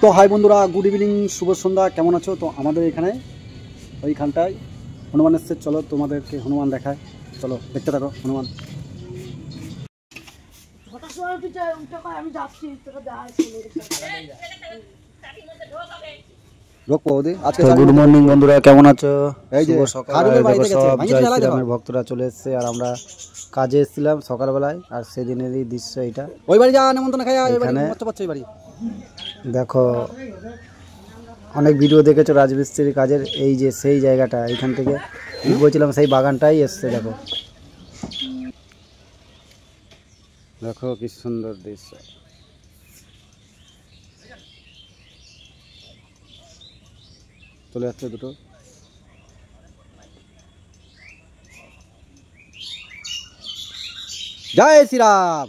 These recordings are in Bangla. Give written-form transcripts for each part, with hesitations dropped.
তো হাই বন্ধুরা, গুড ইভিনিং, শুভ সন্ধ্যা। কেমন আছো? তো আমাদের এখানে ওইখানটায় হনুমান এসছে। চলো তোমাদেরকে হনুমান দেখায়, চলো দেখতে থাকো হনুমান। গুড মর্নিং বন্ধুরা, কেমন আছো? এই যে শ্রীরামের ভক্তরা চলে এসছে আর আমরা কাজে এসেছিলাম সকালবেলায়, আর সেদিনেরই দৃশ্য এটা। ওই বাড়ি যা নেমন্তন্ন খাই, এখানে দেখো অনেক ভিডিও দেখেছো রাজমিস্ত্রির কাজের। এই যে সেই জায়গাটা, এইখান থেকে বলছিলাম সেই বাগানটাই এসছে। দেখো দেখো কি সুন্দর দৃশ্য। চলে যাচ্ছে দুটো। জয় শ্রীরাম।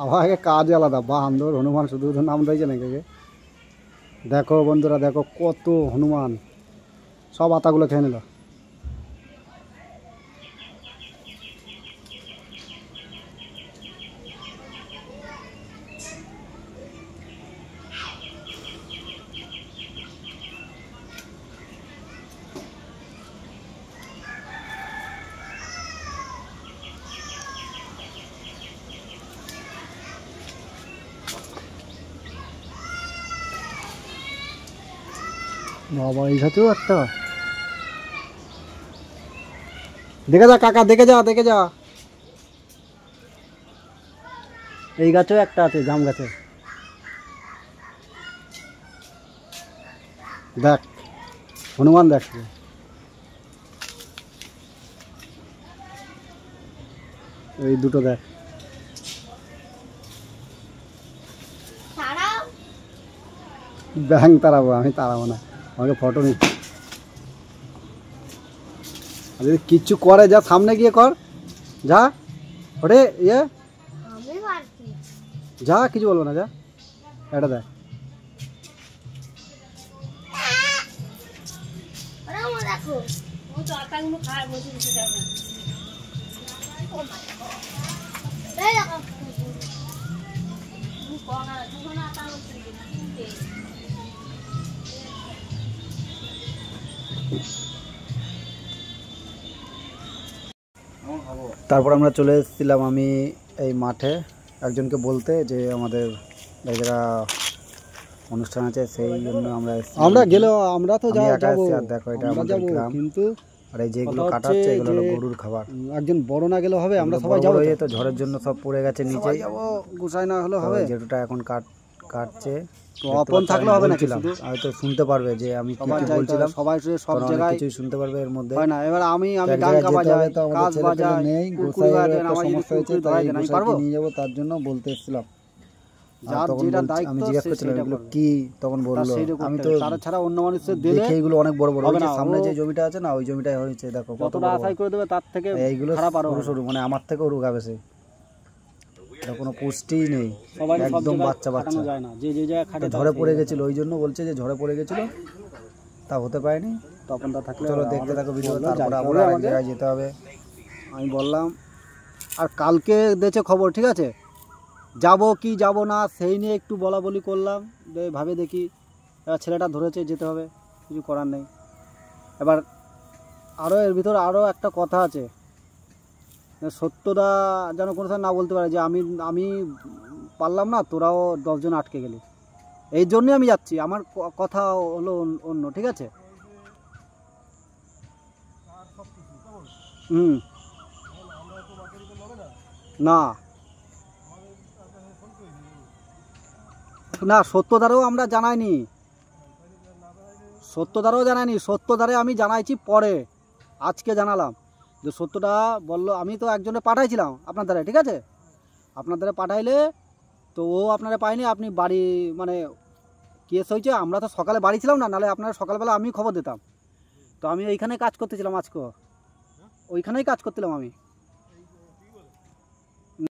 আমাকে কাজ আলাদা, বাহান্দর হনুমান শুধু নাম দিয়েছে নাকি। দেখো বন্ধুরা, দেখো কত হনুমান, সব আতাগুলো খেয়ে নিল। বাবা, এই গাছেও একটা, দেখে যা কাকা, দেখে যা দেখে যা। এই গাছেও একটা আছে, জাম গাছে। দেখ হনুমান, দেখ এই দুটো, দেখ ব্যাং তাড়াবো, আমি তাড়াবো না, আমাকে ফটো নিচ্ছি। যদি কিচ্ছু করে যা, সামনে গিয়ে কর, যা ওরে ইয়ে, যা কিছু বলবো না, যা এটা দেখ। তারপর আমরা চলে এসেছিলাম আমি এই মাঠে একজনকে বলতে, যে আমাদের জায়গা অনুষ্ঠান আছে, সেই জন্য আমরা গেলেও আমরা তো যাবো। দেখো এটা আমাদের গ্রাম, কিন্তু আর এই যেগুলো কাটাচ্ছে এগুলো হলো গরুর খাবার। একজন বড় না গেলে হবে, আমরা সবাই যাবো। এই তো ঝড়ের জন্য সব পড়ে গেছে নিচে, যাবো গুছাই না হলে হবে। যেটা এখন কাটছে, অপন থাকলে হবে না, হয়তো শুনতে পারবে যে আমি কি বলছিলাম। সবাই সব জায়গায় কিছু শুনতে পারবে, এর মধ্যে হয় না। এবার আমি ডাঙ্কা বাজাই, কাজ বাজাই, নেই গোসাই, আমার সমস্যা হয়েছে, তাই আমি পারবো নিয়ে যাবো, তার জন্য বলতে এসেছিলাম। আমি জিজ্ঞাসা করছিলাম এগুলো কি, তখন বললো আমি তো তারা ছাড়া অন্য মানুষের দেখে এগুলো অনেক বড় বড়। সামনে যে জমিটা আছে না, ওই জমিটাই হয়েছে। দেখো কতটা আশাই করে দেবে, তার থেকে এইগুলো সরু সরু, মানে আমার থেকেও রোগা বেশি, কোনো পুষ্টি নেই, একদম বাচ্চা বাচ্চা। ঝড়ে পড়ে গেছিল, ওই জন্য বলছে যে ঝড়ে পড়ে গেছিল, তা হতে পারেনি। তখন তা থাকলে চলো দেখতে থাকো ভিডিও, তারপরে আবার এক জায়গায় যেতে হবে। আমি বললাম, আর কালকে দিয়েছে খবর, ঠিক আছে, যাব কি যাব না সেই নিয়ে একটু বলা বলি করলাম, ভাবে দেখি। এবার ছেলেটা ধরেছে, যেতে হবে, কিছু করার নেই। এবার আরও এর ভিতরে আরও একটা কথা আছে, সত্যটা যেন কোনো সময় না বলতে পারে যে আমি পারলাম না, তোরাও 10 জন আটকে গেলি। এই জন্যই আমি যাচ্ছি, আমার কথা হলো অন্য, ঠিক আছে। না না, সত্যদারেও আমরা জানাইনি, সত্যদারে আমি জানাইছি পরে, আজকে জানালাম যে সত্যটা বললো। আমি তো একজনে পাঠাইছিলাম আপনার দ্বারা, ঠিক আছে, আপনার দ্বারা পাঠাইলে তো ও আপনারা পায়নি, আপনি বাড়ি মানে কেস হয়েছে। আমরা তো সকালে বাড়ি ছিলাম না, নাহলে আপনারা সকালবেলা আমি খবর দিতাম। তো আমি ওইখানে কাজ করতেছিলাম, আজকে ওইখানেই কাজ করছিলাম আমি।